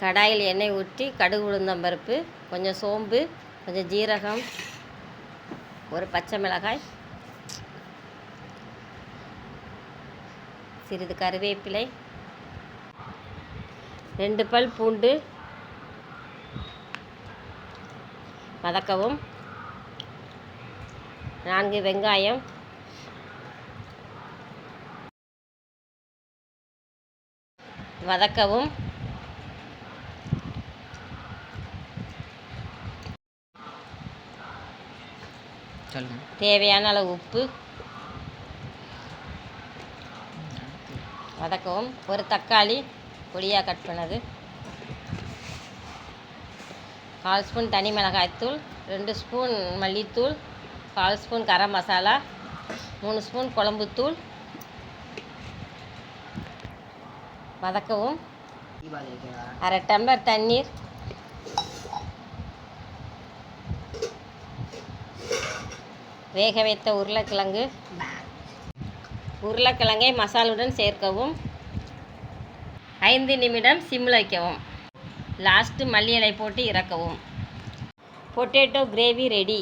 கடாயில் எண்ணெய் ஊற்றி கடுகு உளுந்தம்பருப்பு, கொஞ்சம் சோம்பு, கொஞ்சம் ஜீரகம், ஒரு பச்சை மிளகாய், சிறிது கருவேப்பிலை, 2 பல் பூண்டு வதக்கவும், 4 வெங்காயம், வதக்கவும், தேவையான அளவு உப்பு, வதக்கவும், ஒரு தக்காளி பொடியாக கட் பண்ணது, 1/4 ஸ்பூன் தனி மிளகாய்த்தூள், 2 ஸ்பூன் மல்லித்தூள், 1/4 spoon garam masala, 3 spoon குழம்புத்தூள், வதக்கவும், 1/2 tumbler தண்ணீர், வேக வைத்த உருளைக்கிழங்கை மசாலுடன் சேர்க்கவும், 5 நிமிடம் சிம்மில் வைக்கவும். லாஸ்ட்டு மல்லி இலை போட்டு இறக்கவும். Potato gravy ready.